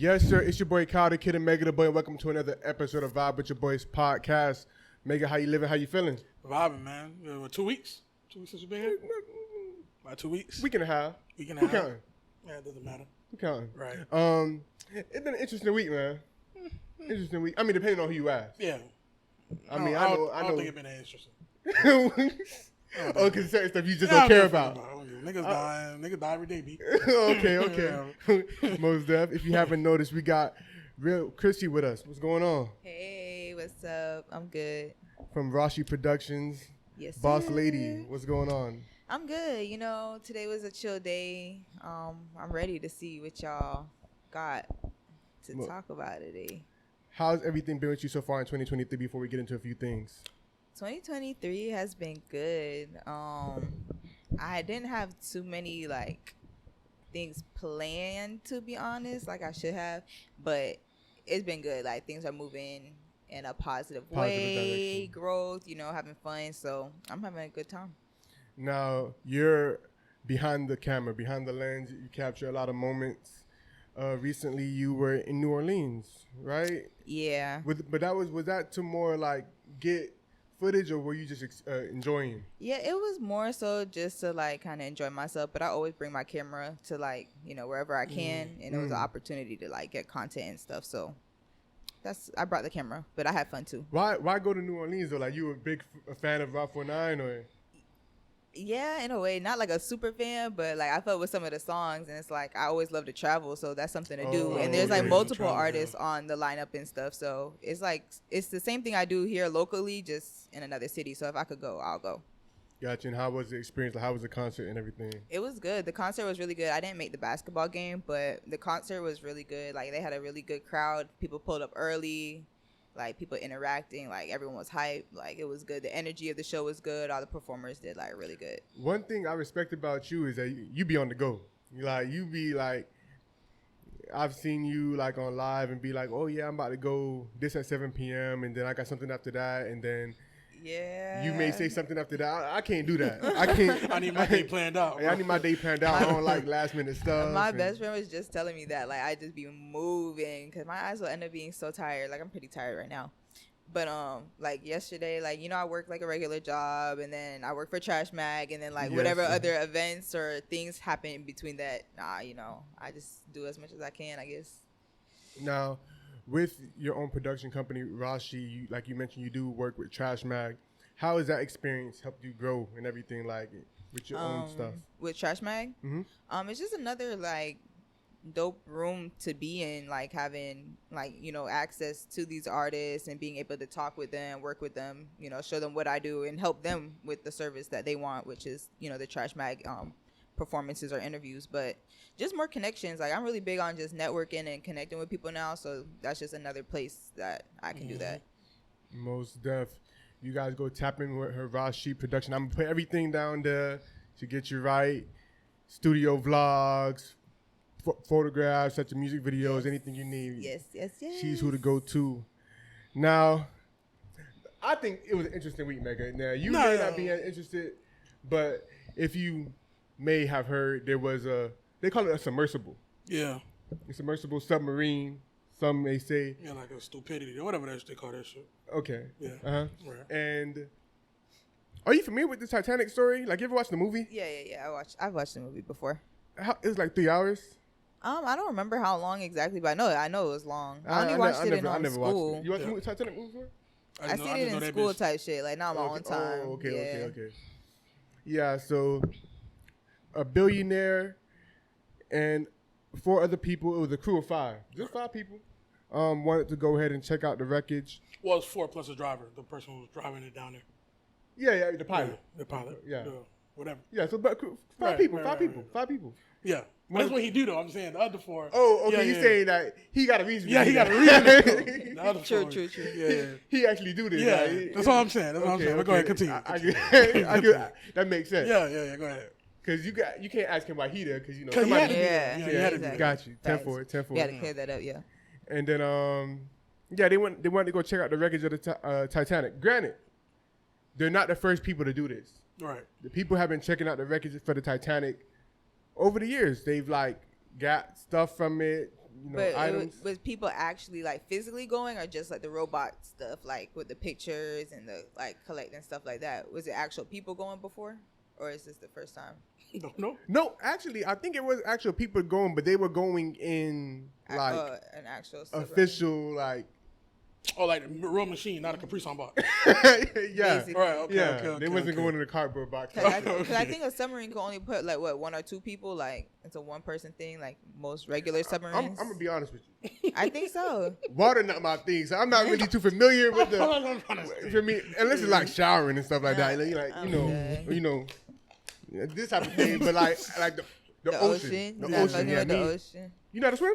Yes, sir. It's your boy Kyle, the Kid and Mega the Boy, and welcome to another episode of Vibe with Your Boys podcast. Mega, how you living? How you feeling? Vibing, man. 2 weeks? 2 weeks since you've been here? About 2 weeks? Week and a half. Week and a half. Who counting? Yeah, it doesn't matter. Who counting? Right. It's been an interesting week, man. Interesting week. I mean, depending on who you ask. Yeah. I mean, I I don't know. think it's been that interesting. Oh, because certain stuff you just don't care about. Niggas dying. Niggas die every day, B. Okay. Most def. If you haven't noticed, we got Really.Kris with us. What's going on? Hey, what's up? I'm good. From Rashi Productions. Yes, Boss sir. Lady. What's going on? I'm good. You know, today was a chill day. I'm ready to see what y'all got to talk about today. How's everything been with you so far in 2023 before we get into a few things? 2023 has been good. I didn't have too many things planned, to be honest, like I should have, but it's been good. Like things are moving in a positive way, direction. growth, having fun. So I'm having a good time. Now, you're behind the camera, behind the lens. You capture a lot of moments. Recently, you were in New Orleans, right? Yeah. But was that to more like get footage, or were you just enjoying? Yeah, it was more so just to kind of enjoy myself. But I always bring my camera to wherever I can, and it was an opportunity to get content and stuff. So I brought the camera, but I had fun too. Why go to New Orleans though? Like you were a big fan of Rock 49 or? Yeah, in a way, not like a super fan, but I felt with some of the songs, and it's I always love to travel, so that's something to do. And there's multiple artists on the lineup and stuff, so it's the same thing I do here locally, just in another city. So if I could go, I'll go. Gotcha. And how was the experience? Like, how was the concert and everything? It was good. The concert was really good. I didn't make the basketball game, but the concert was really good. They had a really good crowd. People pulled up early. People interacting, everyone was hyped. It was good. The energy of the show was good. All the performers did really good. One thing I respect about you is that you be on the go. I've seen you on live and be oh yeah, I'm about to go this at 7 p.m. and then I got something after that, and then you may say something after that. I can't do that. I can't. I need my day planned out. I need my day planned out. I don't like last minute stuff. My best friend was just telling me that I just be moving because my eyes will end up being so tired. I'm pretty tired right now. But yesterday, I work a regular job, and then I work for Trash Mag, and then whatever other events or things happen in between that, I just do as much as I can, I guess. Now, with your own production company, Rashi, you mentioned, you do work with Trash Mag. How has that experience helped you grow and everything with your own stuff? With Trash Mag? Mm-hmm. It's just another dope room to be in, having access to these artists and being able to talk with them, work with them, show them what I do and help them with the service that they want, which is the Trash Mag performances or interviews. But just more connections. I'm really big on just networking and connecting with people now, so that's just another place that I can do that. Most def. You guys go tap in with her Rashi Production. I'm gonna put everything down there to get you right. Studio vlogs, photographs, such as music videos, anything you need. Yes. She's who to go to. Now, I think it was an interesting week, Mega. Now, you may not be interested, but if you may have heard, there was they call it a submersible. Yeah. A submersible submarine, some may say. Yeah, like a stupidity or whatever they call that shit. Okay. Yeah. Uh-huh. Right. And are you familiar with the Titanic story? You ever watched the movie? Yeah. I've watched the movie before. It was 3 hours. I don't remember how long exactly, but I know it was long. I only watched it in school. Watched it. You watched the Titanic movie before? I seen it in school type shit, not my own time. Oh, okay. Yeah, so a billionaire and 4 other people. It was a crew of 5, just 5 people. Wanted to go ahead and check out the wreckage. Well, it's 4 plus a driver, the person who was driving it down there. Yeah, the pilot. Yeah, the pilot. Yeah. Whatever. Yeah, so but 5 people. Yeah. Well, that's what he do, though. I'm saying the other 4. Oh, okay. You're saying that he got a reason. Yeah, he got a reason. The other 4. True. Yeah. He actually do this. Yeah, that's all I'm saying. But go ahead, continue. I get that makes sense. Yeah. Go ahead. Because you can't ask him why he there, because somebody. Yeah, got you. 10-4. You got to clear that up, yeah. And then they wanted to go check out the wreckage of the Titanic. Granted, they're not the first people to do this. Right. The people have been checking out the wreckage for the Titanic over the years. They've got stuff from it, But items. was people actually like physically going, or just like the robot stuff, like with the pictures and the like collecting stuff like that? Was it actual people going before, or is this the first time? Don't know. No, actually, I think it was actual people going, but they were going in like An actual submarine. official like. Oh, like a real machine, not a Capri Sun box. Yeah, Basically. Right. Okay. yeah. Okay, They wasn't going in a cardboard box. Because I think a submarine can only put like what, 1 or 2 people. Like it's a 1-person thing. Like most regular submarines. I'm gonna be honest with you. I think so. Water not my thing, so I'm not really too familiar with the. For me, unless it's like showering and stuff like that, you know, this type of thing. But like the ocean, the ocean. Yeah, the ocean. You know how to swim?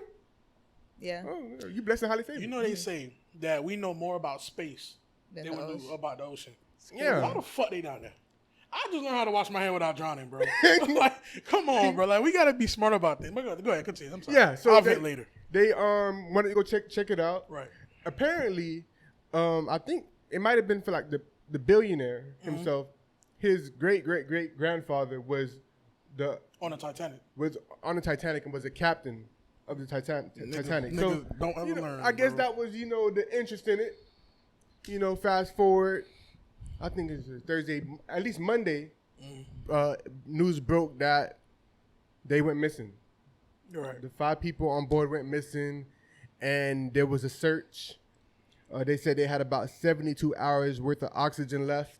Yeah. Oh, you blessed and highly favored. You know they say that we know more about space Than than the we ocean. do about the ocean. Yeah. Why the fuck they down there? I just learned how to wash my hand without drowning, bro. Like, come on, bro. Like, we gotta be smart about this. Go ahead, continue. I'm sorry. Yeah, so I'll vent later. They wanted to go check it out. Right. Apparently, I think it might have been for like the billionaire himself. His great grandfather was On the Titanic. on the Titanic and was a captain of the Titanic. Niggas So don't ever learn. I guess bro. that was the interest in it. Fast forward, I think it's Thursday, at least Monday. News broke that they went missing. You're right. The 5 people on board went missing, and there was a search. They said they had about 72 hours worth of oxygen left,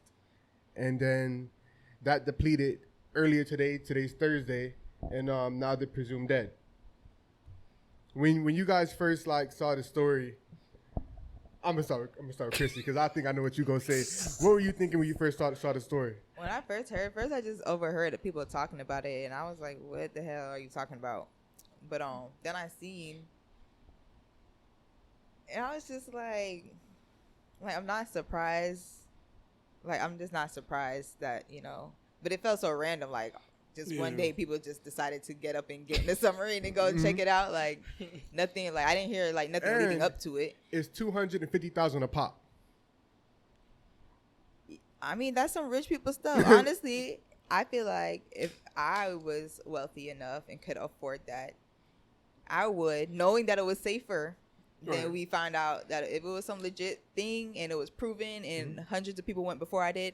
and then that depleted earlier today. Today's Thursday, and now they're presumed dead. When you guys first saw the story, I'm gonna start with Chrissy because I think I know what you gonna say. What were you thinking when you first saw the story? When I first heard, I just overheard that people talking about it, and I was like, "What the hell are you talking about?" But then I seen, and I was just like I'm not surprised. Like I'm just not surprised that But it felt so random. Like just one day, people just decided to get up and get in the submarine and go check it out. Like nothing. Like I didn't hear nothing leading up to it. It's $250,000 a pop. I mean, that's some rich people stuff. Honestly, I feel like if I was wealthy enough and could afford that, I would, knowing that it was safer than we found out that if it was some legit thing and it was proven and hundreds of people went before I did,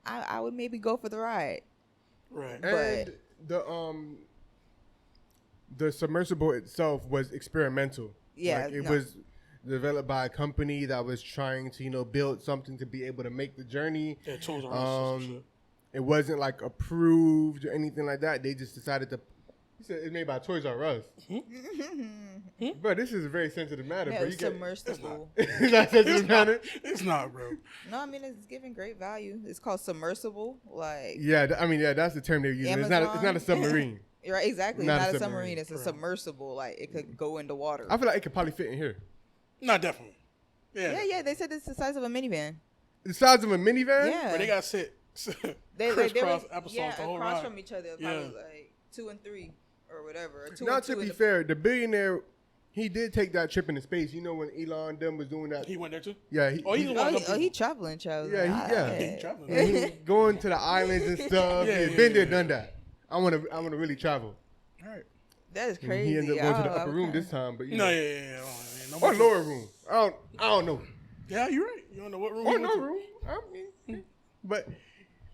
I would maybe go for the ride. Right. And the submersible itself was experimental. Yeah, it was developed by a company that was trying to build something to be able to make the journey. Yeah, tools are shit. It wasn't approved or anything like that. They just decided to. He said it's made by Toys R Us. But this is a very sensitive matter. Yeah, Bro. it was submersible. It's not sensitive matter. It's not, bro. No, I mean it's giving great value. It's called submersible. Yeah, that's the term they're using. It's not a submarine. Right, exactly. Not Not a a submarine. It's a Correct. submersible. Like it could go into water. I feel like it could probably fit in here. Not definitely. Yeah. Yeah. They said it's the size of a minivan. The size of a minivan? Yeah. But they got sit. They crisscross were, applesauce the whole across ride. from each other, probably 2 and 3 or whatever. Or 2 Not and 2 to be in the- fair, the billionaire, he did take that trip into space. When Elon Dunn was doing that. He went there too? Yeah. He Oh, he traveling, child. He traveling. He going to the islands and stuff. Yeah, Been there, done that. I want to really travel. All right. That is And crazy. he ended up going to the Oh, upper room okay. this time, but No, yeah. No or more- lower room. I don't know. Yeah, you're right. You don't know what room Or he no went to? room. I mean, but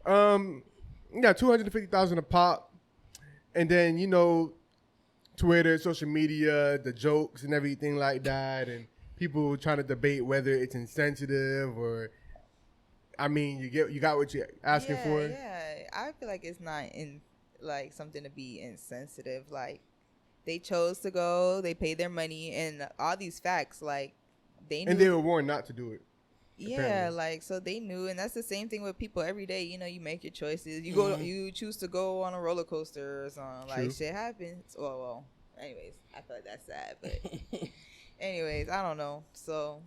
$250,000 a pop, and then Twitter, social media, the jokes and everything like that, and people trying to debate whether it's insensitive or. I mean, you got what you're asking for. Yeah, I feel like it's not something to be insensitive. Like they chose to go, they paid their money, and all these facts, they knew. And they were warned not to do it. Yeah, apparently. so they knew, and that's the same thing with people every day. You make your choices. You go, you choose to go on a roller coaster or something. True. Shit happens. Well. Anyways, I feel like that's sad, but anyways, I don't know. So.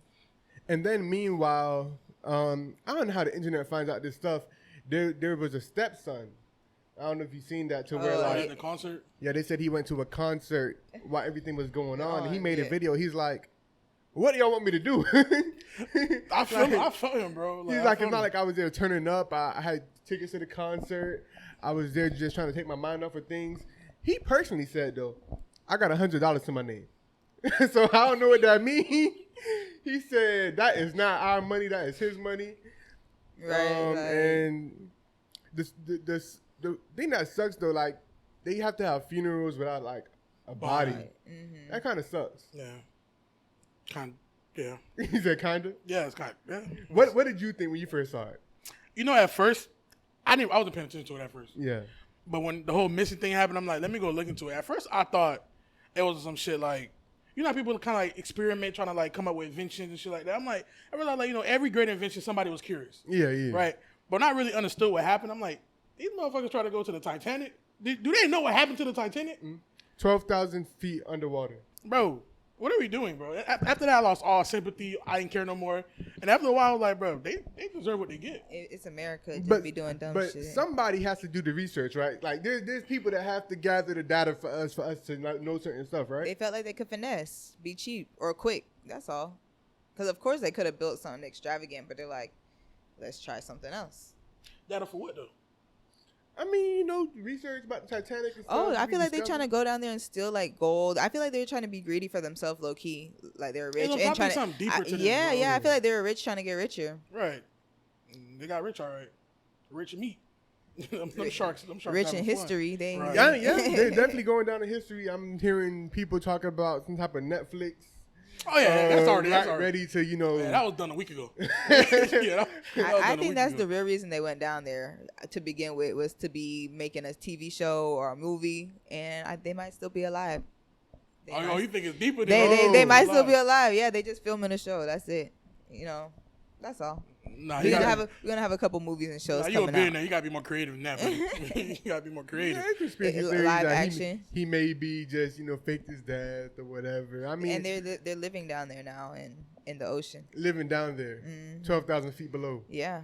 And then meanwhile, I don't know how the internet finds out this stuff. There was a stepson. I don't know if you've seen that to where At the concert? yeah, they said he went to a concert while everything was going on. And he made a yeah. video. He's like, "What do y'all want me to do?" I feel him, bro. He's like, "It's not like I was there turning up. I had tickets to the concert. I was there just trying to take my mind off of things." He personally said though, "I got $100 to my name." So I don't know what that means. He said that is not our money, that is his money. Right. And the thing that sucks though, like they have to have funerals without like a body. Mm-hmm. That kind of sucks. Yeah. Kind. Yeah. He said kind of. Yeah, it's kind. Yeah. What did you think when you first saw it? You know, at first, I wasn't paying attention to it at first. Yeah. But when the whole missing thing happened, I'm like, let me go look into it. At first, I thought it was some shit like, you know how people kind of like experiment, trying to like come up with inventions and shit like that. I'm like, I realized like, you know, every great invention, somebody was curious. Yeah. Right? But not really understood what happened. I'm like, these motherfuckers try to go to the Titanic. Do they know what happened to the Titanic? 12,000 feet underwater. Bro, what are we doing, bro? After that, I lost all sympathy. I didn't care no more. And after a while, I was like, bro, they deserve what they get. It's America. Just be doing dumb shit. But somebody has to do the research, right? Like there's people that have to gather the data for us to know certain stuff, right? They felt like they could finesse, be cheap or quick. That's all. Because of course they could have built something extravagant, but they're like, let's try something else. Data for what though? I mean, you know, research about the Titanic and stuff. Oh, I feel like they're trying to go down there and steal like gold. I feel like they're trying to be greedy for themselves, low key. Like they're rich and trying something deeper to this, yeah, bro. yeah. I feel like they're rich trying to get richer. Right. They got rich, all right. Rich in meat. them sharks. Rich in history. They Right. Yeah, they're definitely going down in history. I'm hearing people talking about some type of Netflix. Oh yeah, that's already ready to, you know. Yeah, that was done a week ago. Yeah, I think that's the real reason they went down there to begin with, was to be making a TV show or a movie, and they might still be alive. You think it's deeper than they might still be alive. Yeah, they just filming a show. That's it. You know, that's all. Nah, we're gonna have a couple movies and shows coming out. You gotta be more creative than that. You gotta be more creative. Yeah, conspiracy theories live that action. He may be just, you know, faked his death or whatever. I mean, and they're living down there now in the ocean. Living down there, 12,000 feet below. Yeah,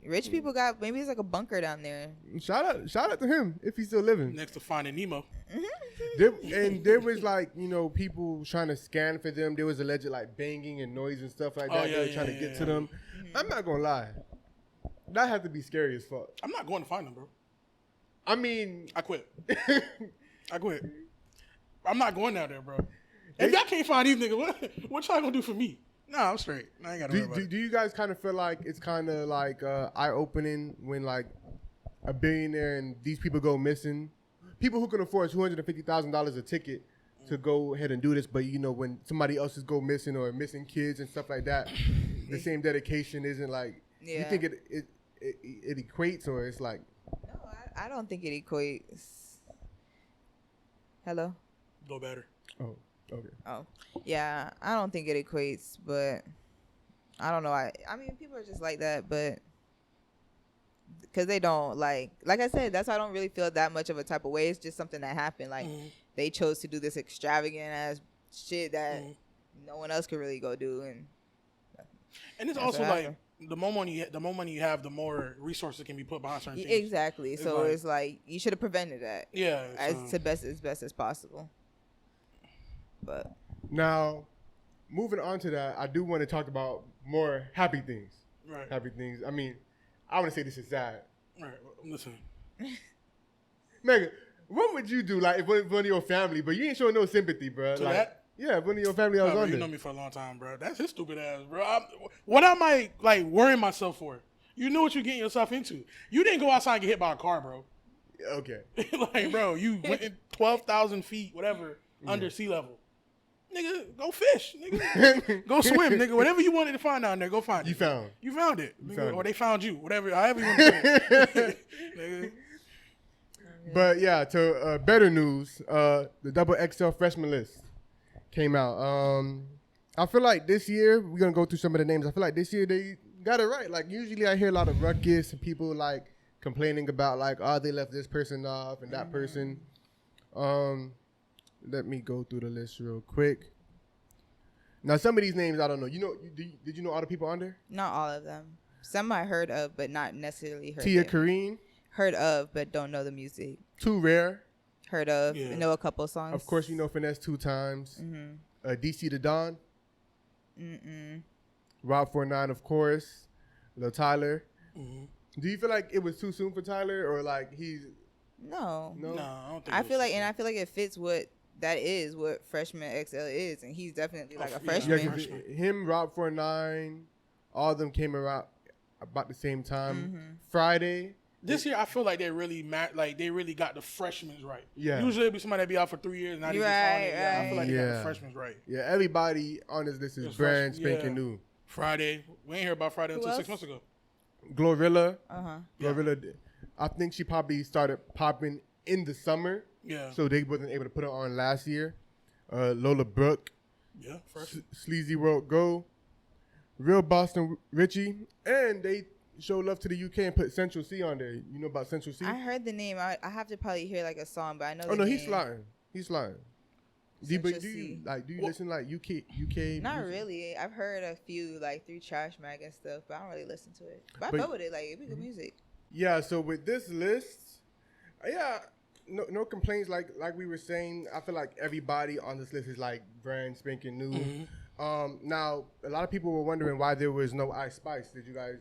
rich people got, maybe it's like a bunker down there. Shout out to him if he's still living. Next to Finding Nemo. There was like, you know, people trying to scan for them. There was alleged like banging and noise and stuff like that. They were trying to get to them. I'm not gonna lie, that had to be scary as fuck. I'm not going to find them, bro. I mean, I quit. I'm not going down there, bro. If y'all can't find these niggas, what y'all gonna do for me? Nah, I'm straight. I ain't gotta worry about it. Do you guys kind of feel like it's kind of like eye-opening when like a billionaire and these people go missing? People who can afford $250,000 a ticket to go ahead and do this, but you know, when somebody else's go missing or missing kids and stuff like that, the same dedication isn't like. Yeah. You think it equates, or it's like? No, I don't think it equates. Hello? Go better. Oh, okay. Oh, yeah. I don't think it equates, but I don't know. I mean, people are just like that, but because they don't like I said, that's why I don't really feel that much of a type of way. It's just something that happened. Like they chose to do this extravagant ass shit that no one else could really go do, and it's also like the more money you have, the more resources can be put behind certain things. Exactly. It's like you should have prevented that. Yeah, as best as possible. But now, moving on to that, I do want to talk about more happy things. Right. Happy things. I mean, I want to say this is sad. Right. Listen, Megan, what would you do like if one of your family, but you ain't showing no sympathy, bro? To like, that? Yeah, one of your family I was on you know me for a long time, bro. That's his stupid ass, bro. What am I like worrying myself for? You know what you're getting yourself into. You didn't go outside and get hit by a car, bro. Okay. Like, bro, you went in 12,000 feet, whatever, under sea level. Nigga, go fish. Nigga, go swim. Nigga, whatever you wanted to find down there, go find it. You found it. Or they found you. Whatever, however you want to put it. Nigga. But yeah, to better news, the Double XL freshman list came out. I feel like this year, we're going to go through some of the names. I feel like this year they got it right. Like, usually I hear a lot of ruckus and people, like, complaining about, like, oh, they left this person off and that person. Let me go through the list real quick. Now, some of these names, I don't know. You know, did you know all the people on there? not all of them. Some I heard of, but not necessarily heard Tia of. Kareen. Heard of, but don't know the music. Too Rare. Heard of. Yeah. Know a couple songs. Of course, you know Finesse 2 times. DC the Don. Rob 49, of course. Lil Tyler. Do you feel like it was too soon for Tyler, or like he's No. No, I don't think I feel like it fits what that is what Freshman XL is, and he's definitely like a freshman. Yeah, 'cause him, Rob 49, all of them came around about the same time. Friday. This year, I feel like they really they really got the freshmen right. Yeah. Usually, it'd be somebody that be out for 3 years, not even on it. Yeah, I feel like they got the freshmen right. Yeah, everybody on this list is brand spanking new. Friday, we ain't hear about Friday until 6 months ago. Glorilla. Glorilla. I think she probably started popping in the summer. Yeah. So they wasn't able to put her on last year. Lola Brooke. Yeah. Sleazy World Go. Real Boston Richie. And they show love to the UK and put Central C on there. You know about Central C? I heard the name. I have to probably hear like a song, but I know. Oh no, he's sliding. He's sliding. Do you listen like UK? Not music? really. I've heard a few like through Trash Mag and stuff, but I don't really listen to it. But I fuck with it. Like it be good music. Yeah. So with this list, no complaints. Like we were saying, I feel like everybody on this list is like brand spanking new. Now a lot of people were wondering why there was no Ice Spice. Did you guys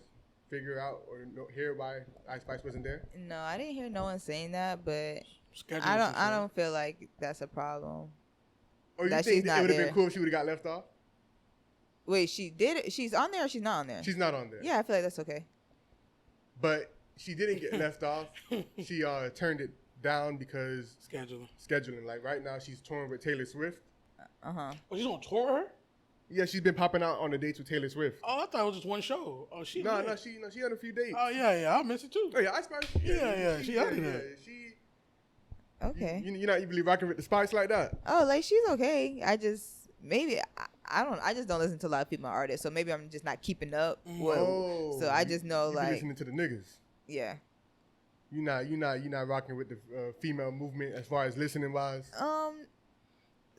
figure out or hear why Ice Spice wasn't there? No, I didn't hear no one saying that, but I don't feel like that's a problem. Or you think it would have been cool if she would have got left off? Wait, she did it? She's on there or she's not on there? She's not on there. Yeah, I feel like that's okay. But she didn't get left off. She turned it down because scheduling. Like right now, she's touring with Taylor Swift. Oh, she's on tour? Yeah, she's been popping out on the dates with Taylor Swift. Oh, I thought it was just one show. Oh, she she had a few dates. Oh yeah, I missed it too. Oh yeah, Ice Spice. She out there. Okay. You're not really rocking with the Spice like that. Oh, like she's okay. I just I just don't listen to a lot of female artists, so maybe I'm just not keeping up. So I just know you like listening to the niggas. Yeah. You're not rocking with the female movement as far as listening wise.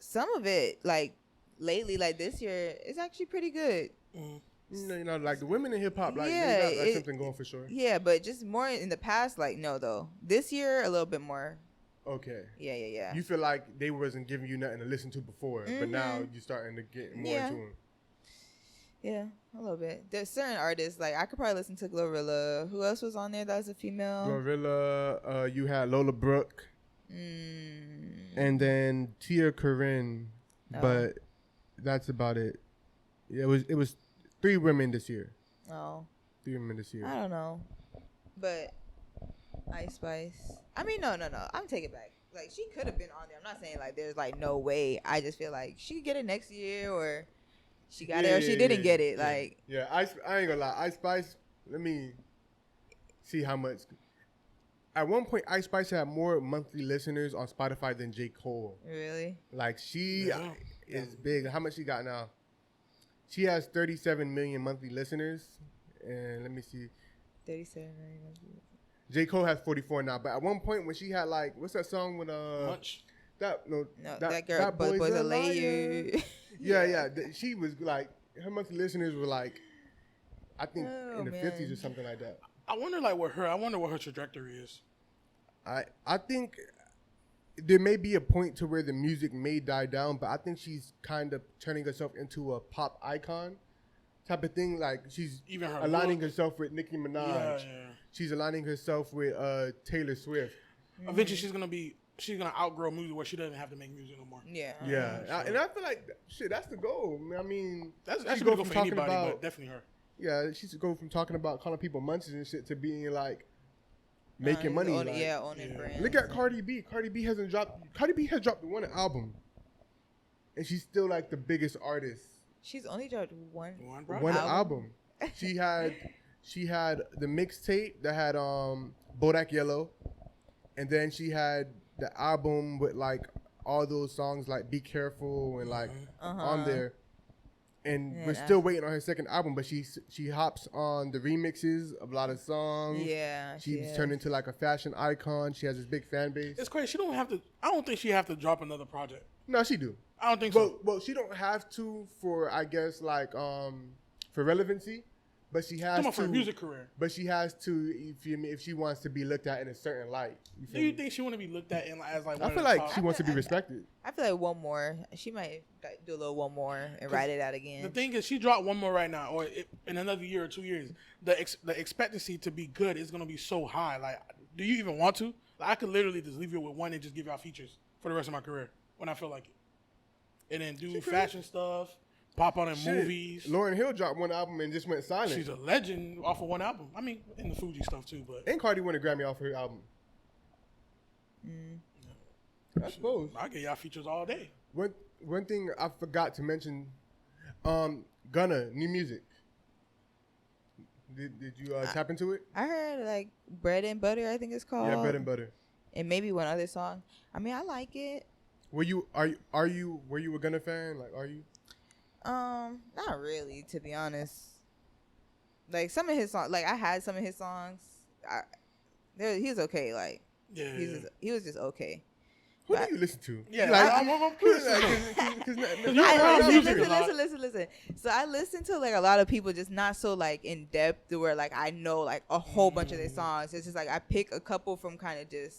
Some of it like lately, like this year, it's actually pretty good. You know, like the women in hip hop, like they got like something going for sure. Yeah, but just more in the past, like no though. This year, a little bit more. Okay. Yeah. You feel like they wasn't giving you nothing to listen to before, but now you're starting to get more into them. Yeah, a little bit. There's certain artists, like I could probably listen to Glorilla. Who else was on there that was a female? Glorilla, you had Lola Brooke. And then Tia Corinne, but that's about it. Yeah, it was 3 women this year. Oh. 3 women this year. I don't know. But Ice Spice. I mean, no. I'm taking it back. Like, she could have been on there. I'm not saying, like, there's, like, no way. I just feel like she could get it next year, or she got it, or she didn't get it. Like, I ain't gonna lie. Ice Spice, let me see how much. At one point, Ice Spice had more monthly listeners on Spotify than J. Cole. Really? Like, she is big. How much she got now? She has 37 million monthly listeners. And let me see. 37 million monthly listeners. J. Cole has 44 now, but at one point when she had like, what's that song with Munch? That girl, boys a liar. Yeah. She was like, her monthly listeners were like, I think in the 50s or something like that. I wonder what her trajectory is. I think there may be a point to where the music may die down, but I think she's kind of turning herself into a pop icon type of thing. Like she's even her aligning herself with Nicki Minaj. Yeah. She's aligning herself with Taylor Swift. Eventually, she's gonna outgrow music where she doesn't have to make music no more. Yeah. And I feel like that's the goal. I mean, that's the goal for anybody, but definitely her. Yeah, she should go from talking about calling people munchies and shit to being like making money. Owning brands. Look at Cardi B. Cardi B has dropped one album, and she's still like the biggest artist. She's only dropped one album. She had the mixtape that had Bodak Yellow, and then she had the album with like all those songs like Be Careful and like on there. And we're still waiting on her second album, but she hops on the remixes of a lot of songs. Yeah, she's turned into like a fashion icon. She has this big fan base. It's crazy. I don't think she have to drop another project. No, she do. I don't think so. Well, she don't have to for, I guess, like for relevancy, but she has to for her music career. But she has to, if she wants to be looked at in a certain light. Do you think she want to be looked at as like? I feel like she wants to be respected. I feel like one more. She might do a little one more and write it out again. The thing is, she dropped one more right now, or in another year or 2 years, the expectancy to be good is gonna be so high. Like, do you even want to? Like, I could literally just leave you with one and just give y'all features for the rest of my career. when I feel like it. And then do fashion stuff, pop on in movies. Lauryn Hill dropped one album and just went silent. She's a legend off of one album. I mean, in the Fuji stuff too, but. And Cardi won a Grammy off her album. I suppose. I get y'all features all day. One thing I forgot to mention, Gunna, new music. Did you tap into it? I heard like Bread and Butter, I think it's called. Yeah, Bread and Butter. And maybe one other song. I mean, I like it. Were you a Gunna fan? Like, are you? Not really, to be honest. Like some of his songs, like I had some of his songs. He was okay. Like he was just okay. Who do you listen to? Yeah, like, I'm listen. So I listen to like a lot of people, just not so like in depth, where like I know like a whole bunch of their songs. It's just like I pick a couple from kind of just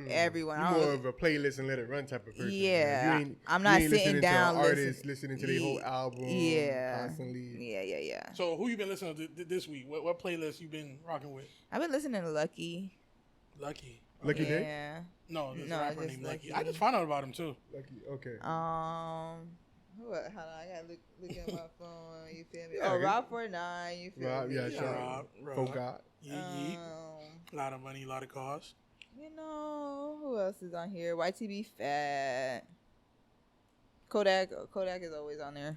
everyone. You're more of a playlist and let it run type of person. Yeah, I'm not sitting down listening to their whole album. Yeah, constantly. Yeah. So who you been listening to this week? What playlist you been rocking with? I've been listening to Lucky. Lucky Day? Yeah. No, there's a rapper named Lucky. I just found out about him too. Lucky, okay. Hold on, I gotta look at my phone. You feel me? Yeah, Rob 49. You feel me? Yeah, sure. Rob. God. A lot of money, a lot of cars. You know who else is on here? YTB Fat. Kodak is always on there.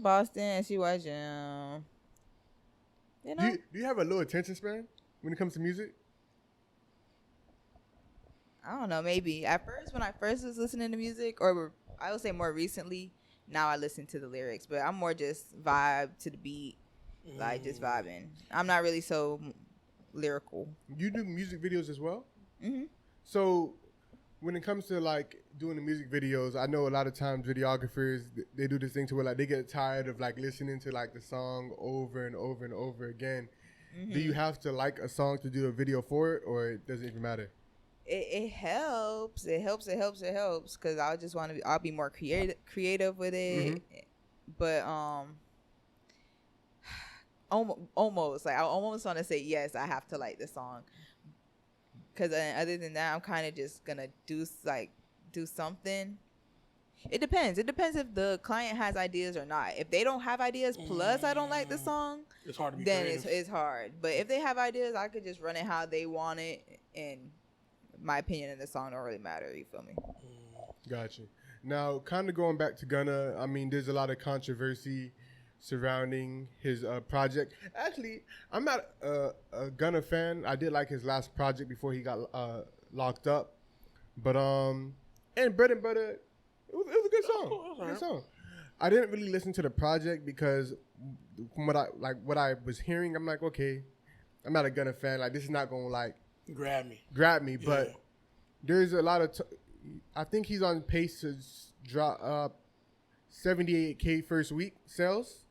Boston, CY Jam. You know? Do you have a low attention span when it comes to music? I don't know, maybe. At first, when I first was listening to music, or I would say more recently, now I listen to the lyrics. But I'm more just vibe to the beat, like just vibing. I'm not really so lyrical. You do music videos as well? Mm-hmm. So when it comes to like doing the music videos, I know a lot of times videographers, they do this thing to where like they get tired of like listening to like the song over and over and over again. Do you have to like a song to do a video for it, or it doesn't even matter? It helps. It helps. Because I just want to. I'll be more creative with it. But almost like I almost want to say yes. I have to like the song. Because other than that, I'm kind of just gonna do something. It depends. It depends if the client has ideas or not. If they don't have ideas, plus I don't like the song, it's hard to be then creative. it's hard. But if they have ideas, I could just run it how they want it, and my opinion in the song don't really matter. You feel me? Gotcha. Now, kind of going back to Gunna, I mean, there's a lot of controversy surrounding his project. Actually, I'm not a Gunna fan. I did like his last project before he got locked up. But and Bread and Butter, it was a good song. Cool. Good song. I didn't really listen to the project because from what I was hearing, I'm like, okay, I'm not a Gunna fan. Like, this is not gonna like grab me. Yeah. But there's a lot of I think he's on pace to drop 78K first week sales,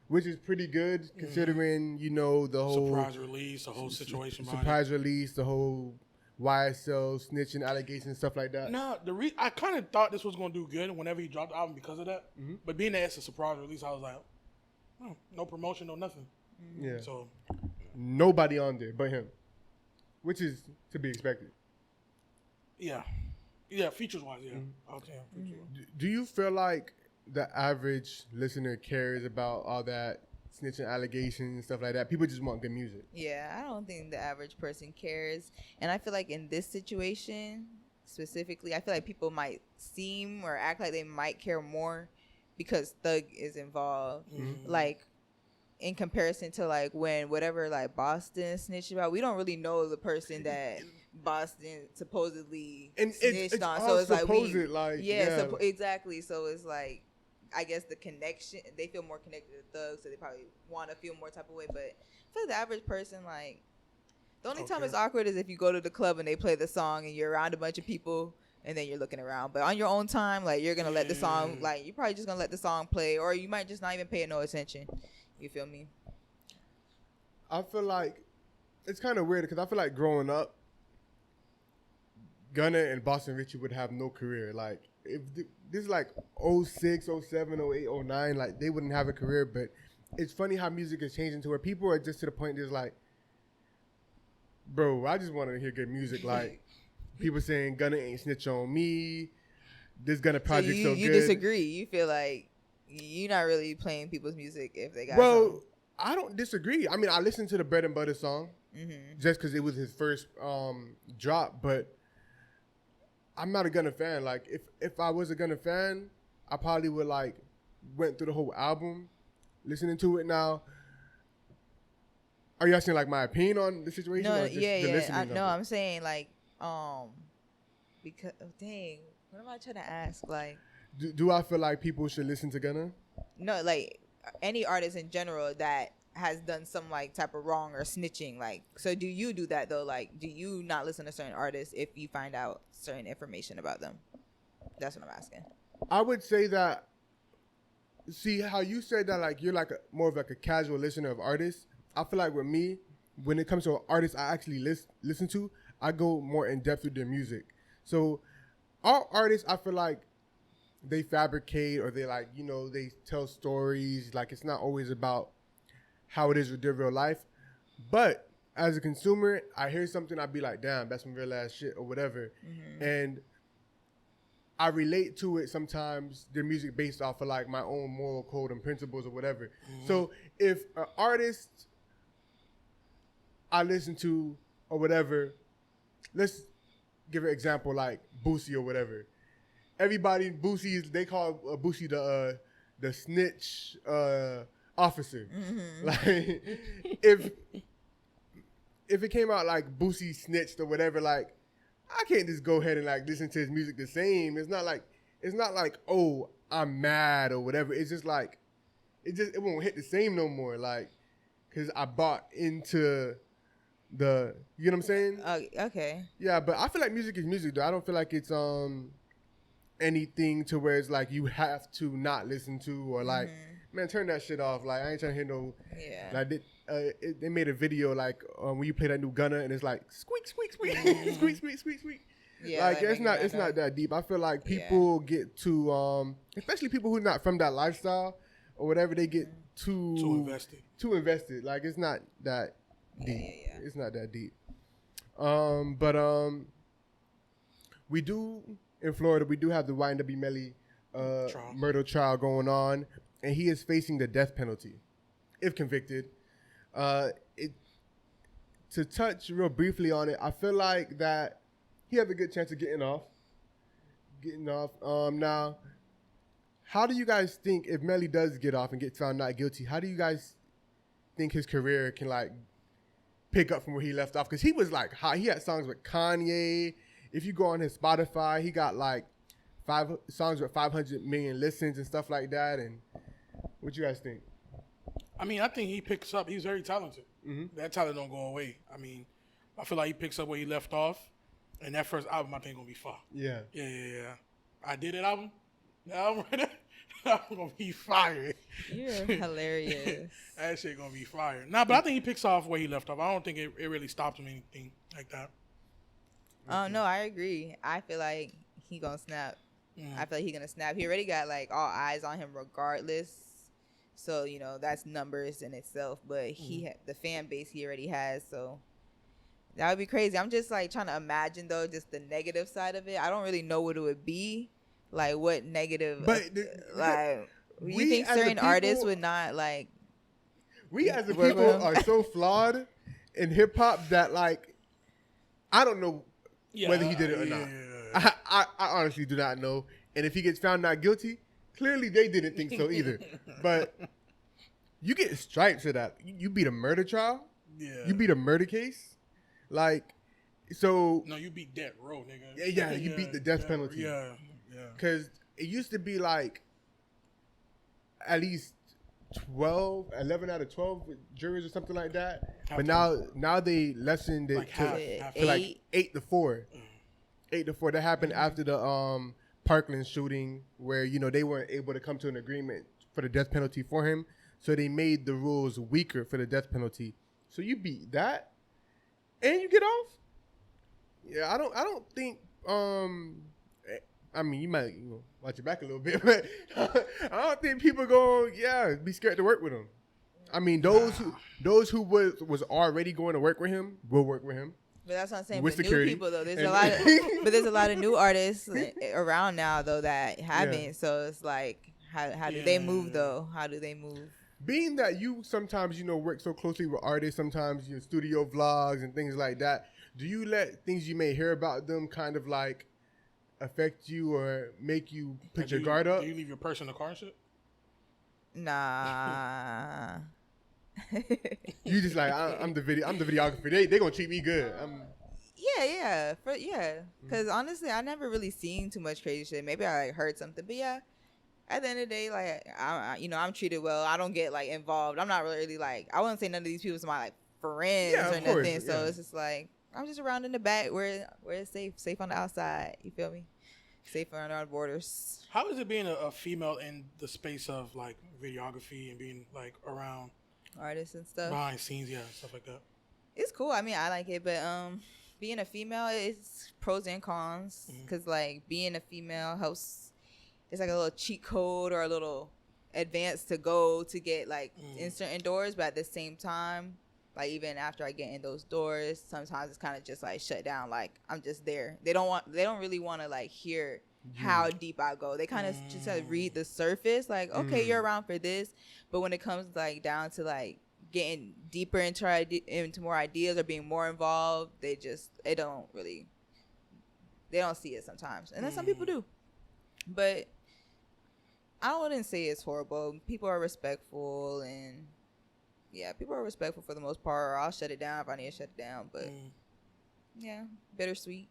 which is pretty good considering, you know, the whole surprise release, the whole situation. Surprise release, the whole YSL snitching allegations, stuff like that. No, I kind of thought this was going to do good whenever he dropped the album because of that. But being that it's a surprise release, I was like, no promotion, no nothing. Yeah. So nobody on there but him, which is to be expected. Yeah, features wise, Okay. Do you feel like the average listener cares about all that snitching allegations and stuff like that? People just want good music. Yeah, I don't think the average person cares. And I feel like in this situation specifically, I feel like people might seem or act like they might care more because Thug is involved. Like, in comparison to like when whatever like Boston snitched about, we don't really know the person that Boston supposedly snitched on. So it's exactly. So it's like, I guess the connection, they feel more connected to Thug, so they probably want to feel more type of way. But for the average person, like, the only time it's awkward is if you go to the club and they play the song and you're around a bunch of people and then you're looking around. But on your own time, like, you're gonna let the song, like, you're probably just gonna let the song play, or you might just not even pay it no attention. You feel me? I feel like it's kind of weird because I feel like growing up, Gunna and Boston Richie would have no career. Like, if this is like 06, 07, 08, 09, like, they wouldn't have a career. But it's funny how music is changing to where people are just to the point that's like, bro, I just want to hear good music. Like, people saying Gunna ain't snitch on me. This Gunna project so good. You disagree. You feel like you're not really playing people's music if they got. Well, something. I don't disagree. I mean, I listened to the Bread and Butter song just because it was his first drop, but I'm not a Gunna fan. Like, if I was a Gunna fan, I probably would like went through the whole album, listening to it now. Are you asking like my opinion on the situation? No, or just yeah, the yeah. listening No, of it? I'm saying like, because dang, what am I trying to ask? Like, Do I feel like people should listen to Gunna? no, like any artist in general that has done some like type of wrong or snitching. Like, so do you do that though? Like, do you not listen to certain artists if you find out certain information about them? That's what I'm asking. I would say that. See how you said that, like you're like more of like a casual listener of artists. I feel like with me, when it comes to artists I actually listen to, I go more in depth with their music. So all artists, I feel like they fabricate or they like, you know, they tell stories. Like it's not always about how it is with their real life. But as a consumer, I hear something, I'd be like, damn, that's some real ass shit or whatever. And I relate to it sometimes, their music based off of like my own moral code and principles or whatever. So if an artist I listen to or whatever, let's give an example like Boosie or whatever. Everybody, Boosie, they call Boosie the snitch officer. Like if it came out like Boosie snitched or whatever, like I can't just go ahead and like listen to his music the same. It's not like oh I'm mad or whatever. It's just like it won't hit the same no more. Like because I bought into the, you know what I'm saying? Okay. Yeah, but I feel like music is music though. I don't feel like it's anything to where it's like you have to not listen to or like man turn that shit off. Like I ain't trying to hear no like they made a video like when you play that new Gunna and it's like squeak squeak squeak squeak squeak squeak squeak. Yeah, like it's not that deep. I feel like people get too especially people who's not from that lifestyle or whatever, they get too invested. Like it's not that deep. It's not that deep. But we do in Florida, we do have the YNW Melly murder trial going on, and he is facing the death penalty if convicted. To touch real briefly on it, I feel like that he has a good chance of getting off. Now, how do you guys think if Melly does get off and get found not guilty? How do you guys think his career can like pick up from where he left off? Because he was like hot. He had songs with Kanye. If you go on his Spotify, he got like 5 songs with 500 million listens and stuff like that. And what you guys think? I mean, I think he picks up. He's very talented. That talent don't go away. I mean, I feel like he picks up where he left off. And that first album, I think, gonna be fire. Yeah. I Did It album. That album right there. That album gonna be fire. You're hilarious. That shit gonna be fire. Nah, but I think he picks off where he left off. I don't think it really stops him anything like that. No, I agree. I feel like he gonna snap. I feel like he gonna snap. He already got like all eyes on him regardless. So, you know, that's numbers in itself. But the fan base he already has, so that would be crazy. I'm just like trying to imagine though, just the negative side of it. I don't really know what it would be. Like what negative like you think certain artists would not like. We as a people are so flawed in hip hop that like I don't know whether he did it or not. I honestly do not know. And if he gets found not guilty, clearly they didn't think so either. But you get stripes for that. You beat a murder trial. Yeah. You beat a murder case. Like, so. No, you beat death row, nigga. Yeah, you beat the death penalty. Yeah. Because it used to be like at least 11 out of 12 juries or something like that. But now they lessened it like to like 8 to 4. 8 to 4. That happened after the Parkland shooting, where you know they weren't able to come to an agreement for the death penalty for him, so they made the rules weaker for the death penalty. So you beat that, and you get off. Yeah, I don't think. I mean, you might watch your back a little bit, but I don't think people be scared to work with him. I mean, those who was already going to work with him will work with him. But that's what I'm saying. with But security. new people though, there's a lot of new artists around now though that haven't. Yeah. So it's like, how do they move though? How do they move? Being that you sometimes work so closely with artists, sometimes studio vlogs and things like that. Do you let things you may hear about them kind of like affect you or make you put your guard up? Do you leave your purse in the car and shit? Nah. You just like I'm the videographer. They gonna treat me good. Yeah. Because honestly, I never really seen too much crazy shit. Maybe I like heard something, but yeah. At the end of the day, like I'm treated well. I don't get like involved. I'm not really like, I wouldn't say none of these people are my like friends or nothing. So it's just like I'm just around in the back where it's safe on the outside. You feel me? Safe around our borders. How is it being a female in the space of like videography and being like around artists and stuff behind scenes, stuff like that? It's cool. I mean, I like it, but being a female, it's pros and cons. Because like being a female helps. It's like a little cheat code or a little advance to go to get like in certain doors, but at the same time, like even after I get in those doors, sometimes it's kind of just like shut down. Like I'm just there. They don't really want to like hear how deep I go. They kind of just read the surface. Like, okay, you're around for this, but when it comes like down to like getting deeper into more ideas or being more involved, they don't see it sometimes, and then some people do, but. I wouldn't say it's horrible. People are respectful, and people are respectful for the most part. Or I'll shut it down if I need to shut it down. But bittersweet.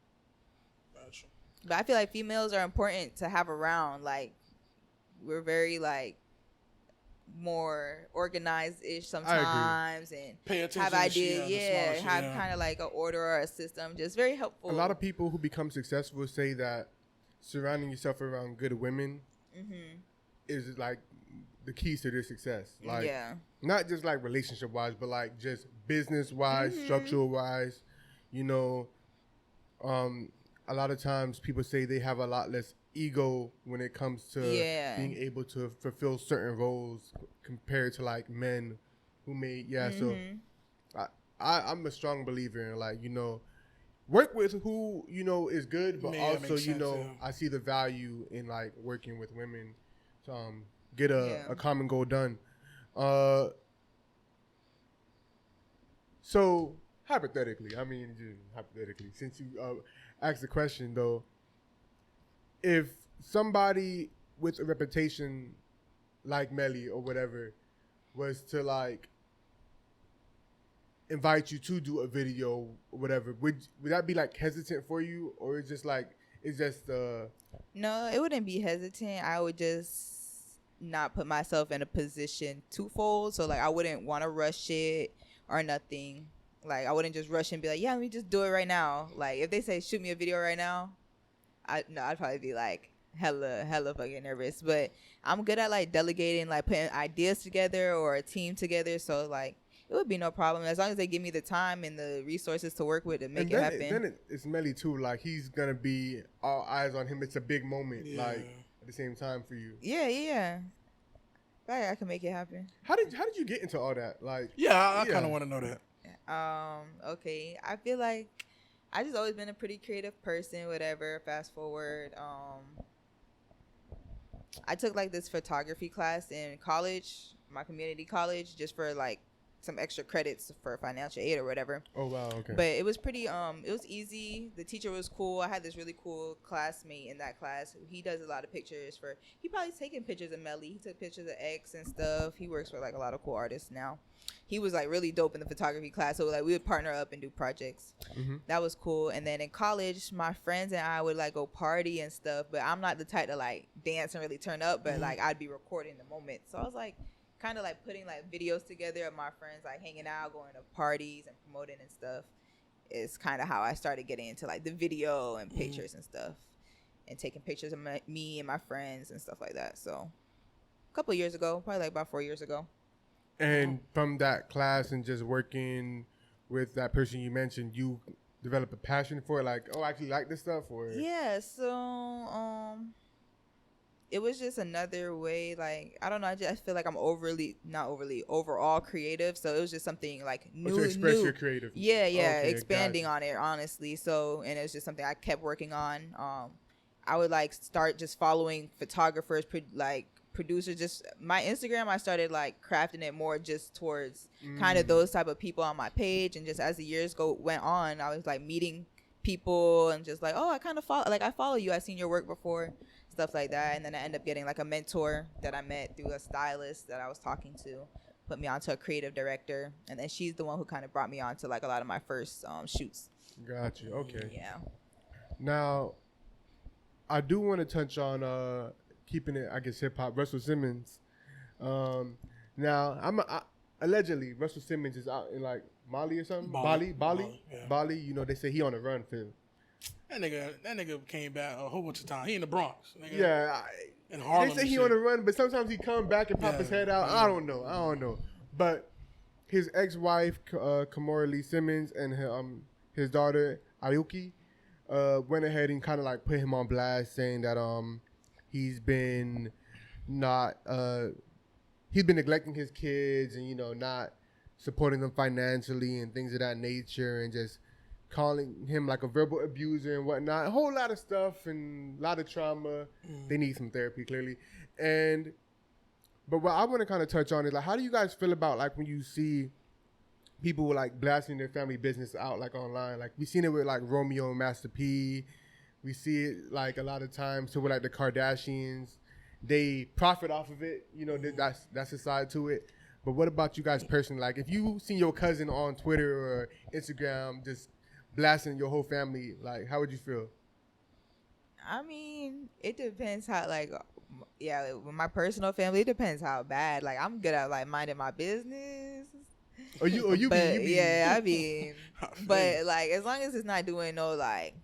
Gotcha. But I feel like females are important to have around. Like we're very like more organized-ish sometimes, and pay attention. Have ideas. Have kind of like an order or a system. Just very helpful. A lot of people who become successful say that surrounding yourself around good women. Is like the keys to their success. Like not just like relationship wise, but like just business wise, structural wise. A lot of times people say they have a lot less ego when it comes to being able to fulfill certain roles compared to like men who may so I'm a strong believer in like work with who is good, but also I see the value in like working with women to get a common goal done. So hypothetically, since you asked the question though, if somebody with a reputation like Melly or whatever was to like invite you to do a video or whatever, would that be like hesitant for you, or it's just no, it wouldn't be hesitant. I would just not put myself in a position twofold. So like I wouldn't want to rush it or nothing. Like I wouldn't just rush and be like, let me just do it right now. Like if they say shoot me a video right now, I'd probably be like hella fucking nervous. But I'm good at like delegating, like putting ideas together or a team together. So like it would be no problem as long as they give me the time and the resources to work with to make it happen. Then it's Melly too. Like he's gonna be all eyes on him. It's a big moment. Like at the same time for you. Yeah. I can make it happen. How did you get into all that? Like I kind of want to know that. Okay. I feel like I just always been a pretty creative person. Whatever. Fast forward. I took like this photography class in college, my community college, just for like some extra credits for financial aid or whatever. Oh wow, okay. But it was pretty it was easy. The teacher was cool. I had this really cool classmate in that class. He does a lot of pictures he probably taking pictures of Melly. He took pictures of X and stuff. He works for like a lot of cool artists now. He was like really dope in the photography class. So like we would partner up and do projects. That was cool. And then in college, my friends and I would like go party and stuff, but I'm not the type to like dance and really turn up, but like I'd be recording the moment. So I was like kind of like putting like videos together of my friends like hanging out, going to parties and promoting and stuff. Is kind of how I started getting into like the video and pictures and stuff, and taking pictures of me and my friends and stuff like that. So a couple of years ago, probably like about 4 years ago. And from that class and just working with that person you mentioned, you develop a passion for it, like, oh, I actually like this stuff, or it was just another way. Like, I don't know. I just feel like I'm overall creative. So it was just something like new. To express your creative. Yeah, okay, expanding on it, honestly. So, and it was just something I kept working on. I would like start just following photographers, producers. Just my Instagram, I started like crafting it more just towards kind of those type of people on my page. And just as the years went on, I was like meeting people and just like, oh, I kind of I follow you. I've seen your work before, stuff like that. And then I ended up getting like a mentor that I met through a stylist that I was talking to, put me onto a creative director, and then she's the one who kind of brought me on to like a lot of my first shoots. Gotcha. Okay. Yeah. Now, I do want to touch on keeping it, I guess, hip hop. Russell Simmons. Now, allegedly Russell Simmons is out in like Mali or something. Bali. Yeah. Bali. You know, they say he on the run, Phil. That nigga came back a whole bunch of times. He in the Bronx. Nigga. Yeah. In Harlem. They say he on the run, but sometimes he come back and pop his head out. I don't know. But his ex-wife, Kamora Lee Simmons, and his daughter, Ayuki, went ahead and kind of like put him on blast, saying that he's been neglecting his kids and, you know, not supporting them financially and things of that nature, and just calling him like a verbal abuser and whatnot. A whole lot of stuff and a lot of trauma. They need some therapy, clearly. But what I want to kind of touch on is like, how do you guys feel about like when you see people like blasting their family business out like online? Like we seen it with like Romeo and Master P. We see it like a lot of times with like the Kardashians. They profit off of it. You know, that's a side to it. But what about you guys personally? Like if you seen your cousin on Twitter or Instagram just blasting your whole family, like how would you feel? I mean, it depends how with my personal family, it depends how bad. Like I'm good at like minding my business. Or you but be yeah, I mean, but like as long as it's not doing no like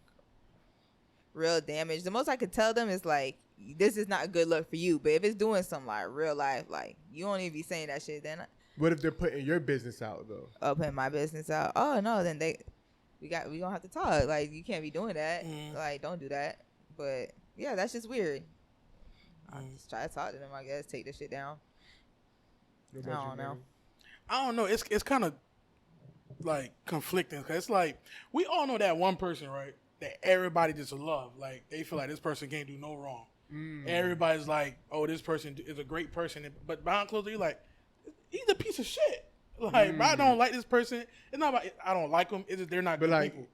real damage, the most I could tell them is like, this is not a good look for you. But if it's doing some like real life, like you don't even be saying that shit, then what if they're putting your business out though? Oh, putting my business out? Oh no, then we gonna have to talk. Like you can't be doing that. Like don't do that. But yeah, that's just weird. I just try to talk to them, I guess, take this shit down. I don't know. I don't know. It's kind of like conflicting, because it's like we all know that one person, right? That everybody just love. Like they feel like this person can't do no wrong. Everybody's like, oh, this person is a great person, but behind closed doors, you're like, he's a piece of shit. Like, I don't like this person. It's not about I don't like them. It's just they're not good people.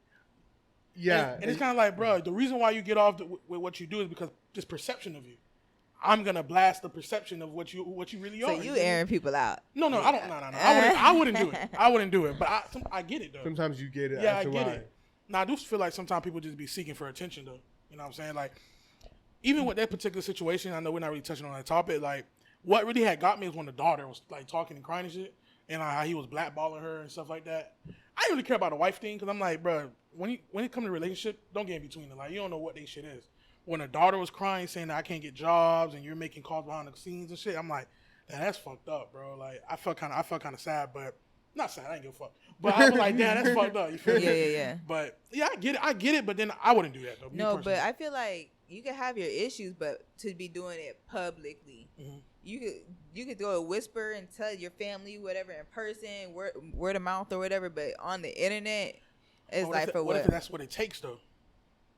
Yeah, and it's kind of like, bro, the reason why you get off with what you do is because just perception of you. I'm gonna blast the perception of what you really are. So you airing people out? No, I don't. No. I wouldn't do it. I wouldn't do it. But I get it though. Sometimes you get it. Yeah, I get it. Now I do feel like sometimes people just be seeking for attention though. You know what I'm saying? Like, even with that particular situation, I know we're not really touching on that topic. Like, what really had got me is when the daughter was like talking and crying and shit, and how he was blackballing her and stuff like that. I didn't really care about the wife thing, because I'm like, bro, when it comes to relationship, don't get in between them. Like, you don't know what they shit is. When a daughter was crying, saying that I can't get jobs and you're making calls behind the scenes and shit, I'm like, damn, that's fucked up, bro. Like, I felt kind of sad, but not sad. I ain't give a fuck. But I was like, damn, that's fucked up. You feel me? Yeah. But yeah, I get it. But then I wouldn't do that though. No, but I feel like you can have your issues, but to be doing it publicly, you could go a whisper and tell your family whatever in person, word of mouth or whatever. But on the internet, it's like for what? What if that's what it takes though?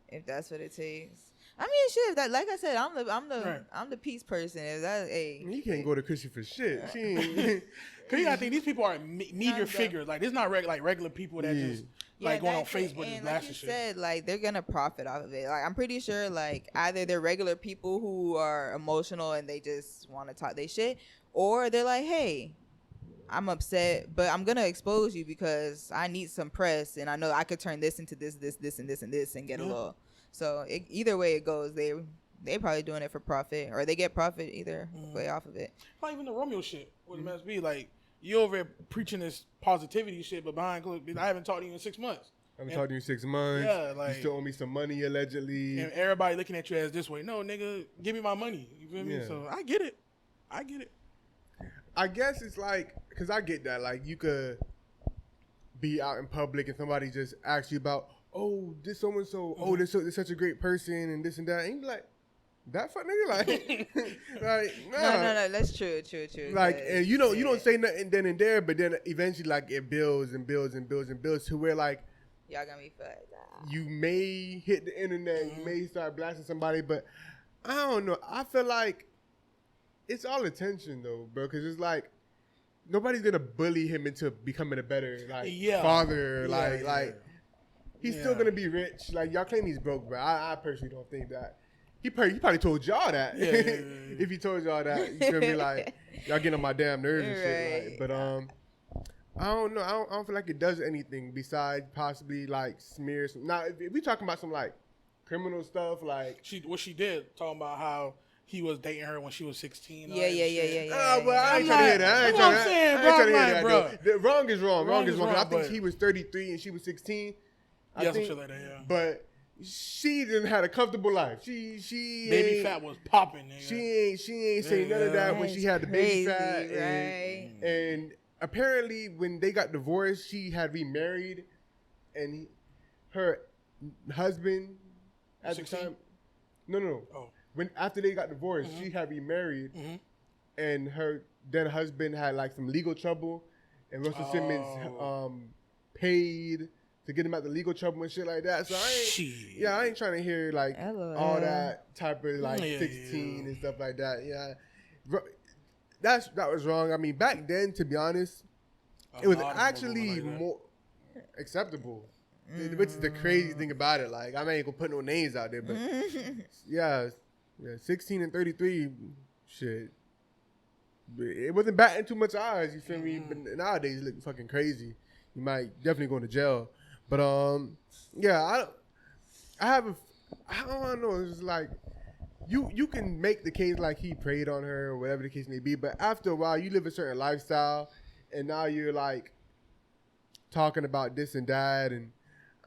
If that's what it takes. I mean, shit. That, like I said, I'm the peace person. If that, you can't go to Chrissy for shit. She ain't. Cause you gotta think these people are meager figures. Like, there's not regular people that just like going on Facebook and blasting shit. Said, like, they're gonna profit off of it. Like, I'm pretty sure, like, either they're regular people who are emotional and they just want to talk their shit, or they're like, hey, I'm upset, but I'm gonna expose you because I need some press, and I know I could turn this into this, and this, and get a little. So either way it goes, they probably doing it for profit, or they get profit either way off of it. Not even the Romeo shit with the must be like, you over here preaching this positivity shit, but behind closed doors, I haven't talked to you in 6 months. I haven't talked to you in 6 months. Yeah, like, you still owe me some money allegedly. And everybody looking at you as this way. No, nigga, give me my money. You feel me? So I get it. I guess it's like, because I get that. Like, you could be out in public and somebody just asks you about, oh, this so-and-so, oh, this such a great person and this and that. And you be like, That fuck nigga, like No. That's true. Like, and you don't say nothing then and there, but then eventually, like, it builds and builds and builds and builds to where, like, y'all gonna be fucked. You may hit the internet, you may start blasting somebody, but I don't know. I feel like it's all attention though, bro, because it's like nobody's gonna bully him into becoming a better father. He's still gonna be rich. Like, y'all claim he's broke, bro. I personally don't think that. He probably told y'all that. If he told y'all that, you feel me? Like, y'all getting on my damn nerves and shit. Like, but I don't know. I don't feel like it does anything besides possibly like smear some. Now, if we talking about some like criminal stuff, like what she did, talking about how he was dating her when she was 16. Yeah. Well, I ain't trying to hear that. I ain't trying to hear that, bro. Wrong is wrong. Wrong is wrong. I think he was 33 and she was 16. Some shit like that. Yeah. But she didn't had a comfortable life. She baby fat was popping. She ain't say none of that when she had the baby fat. Right. And apparently, when they got divorced, she had remarried, and her husband at 16? The time. No. Oh. When after they got divorced, she had remarried, and her then husband had like some legal trouble, and Russell Simmons paid to get him out the legal trouble and shit like that. So I ain't trying to hear like all that type of like 16 and stuff like that. Yeah. That was wrong. I mean, back then, to be honest, it was actually more acceptable. Which is the crazy thing about it. Like, I ain't gonna put no names out there, but yeah, 16 and 33, shit. It wasn't batting too much eyes. You feel me? But nowadays, it look fucking crazy. You might definitely go to jail. But I don't know. It's like. You can make the case like he preyed on her or whatever the case may be, but after a while, you live a certain lifestyle, and now you're like talking about this and that, and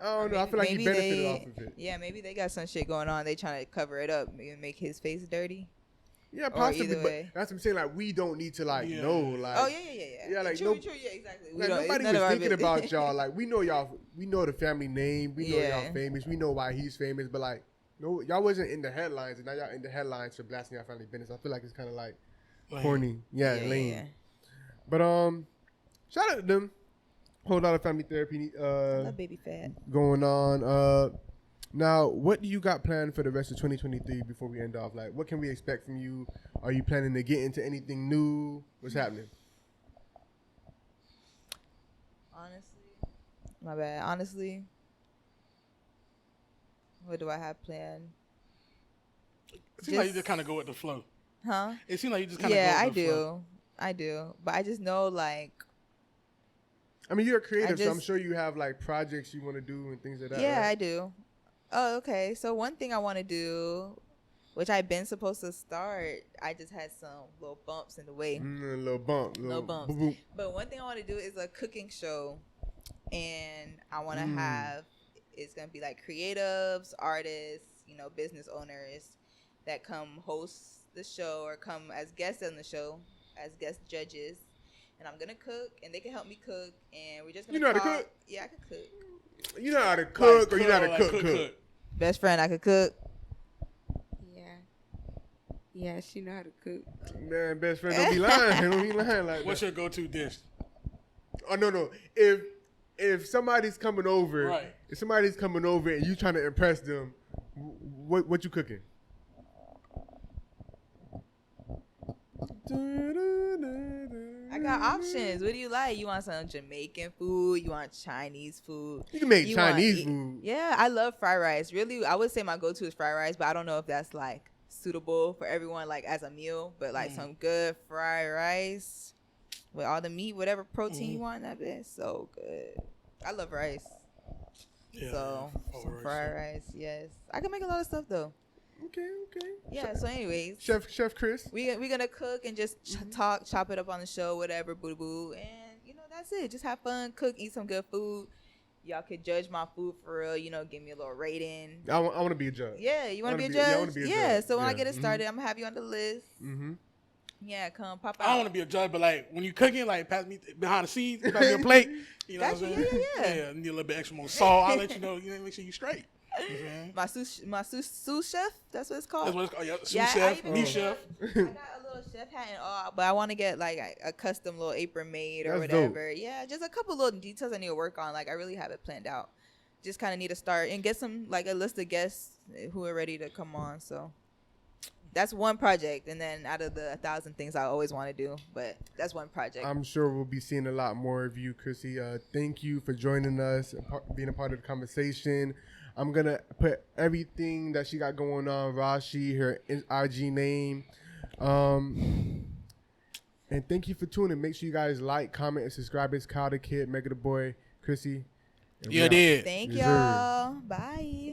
I don't know. I feel like he benefited off of it. Yeah, maybe they got some shit going on. They trying to cover it up, maybe make his face dirty. Yeah, possibly. But that's what I'm saying. Like, we don't need to know. Like, oh yeah. Yeah, like true. Yeah, exactly. Like, nobody was thinking about y'all. Like, we know y'all. We know the family name. We know y'all famous. We know why he's famous. But like. No, y'all wasn't in the headlines, and now y'all in the headlines for blasting y'all family business. I feel like it's kind of like corny, lame. Yeah. But shout out to them. Whole lot of family therapy. Love baby fat going on. Now, what do you got planned for the rest of 2023 before we end off? Like, what can we expect from you? Are you planning to get into anything new? What's happening? Honestly. What do I have planned? It seems like you just kind of go with the flow. Huh? It seems like you just kind of go with the flow. I do. But I just know, like... I mean, you're a creative, so I'm sure you have, like, projects you want to do and things like that. Yeah, right? I do. Oh, okay. So one thing I want to do, which I've been supposed to start, I just had some little bumps in the way. Little bumps. Boom. But one thing I want to do is a cooking show. And I want to have... It's going to be like creatives, artists, business owners that come host the show or come as guests on the show, as guest judges. And I'm going to cook, and they can help me cook. And we're just going to talk. You know how to cook? Yeah, I can cook. You know how to cook or you know how to cook? Best friend, I could cook. Yeah, she know how to cook. Man, best friend, don't be lying. Don't be lying like that. What's your go-to dish? Oh, no. If somebody's coming over, and you trying to impress them, what you cooking? I got options. What do you like? You want some Jamaican food? You want Chinese food? You can make Chinese food. Yeah, I love fried rice. Really, I would say my go-to is fried rice, but I don't know if that's like suitable for everyone, like as a meal. But like some good fried rice. With all the meat, whatever protein you want in that bit, so good. I love rice. Yeah, so some fried rice, yes. I can make a lot of stuff though. Okay. Yeah. So, anyways, Chef Chris, we're gonna cook and just chop it up on the show, whatever, boo, and that's it. Just have fun, cook, eat some good food. Y'all could judge my food for real. Give me a little rating. I want to be a judge. Yeah, you want to be a judge? Yeah, I want to be a judge. So when I get it started, I'm gonna have you on the list. Yeah, come pop out. I don't want to be a judge, but like when you cooking, like pass me behind the scenes, pass me a plate. You know what I'm saying? Yeah. Need a little bit extra more salt. I'll let you know. Make sure you straight. My sous chef. That's what it's called. That's what it's called. Yeah, sous Yeah, chef, I new chef. got a little chef hat and all, but I want to get like a custom little apron made or That's whatever. Dope. Yeah, just a couple little details I need to work on. Like I really have it planned out. Just kind of need to start and get some like a list of guests who are ready to come on. So that's one project, and then out of the 1,000 things I always want to do, but that's one project. I'm sure we'll be seeing a lot more of you, Chrissy. Thank you for joining us, being a part of the conversation. I'm going to put everything that she got going on, Rashi, her IG name. And thank you for tuning. Make sure you guys like, comment, and subscribe. It's Kyle the Kid, Mega the Boy, Chrissy. Yeah, did. Thank y'all. Bye.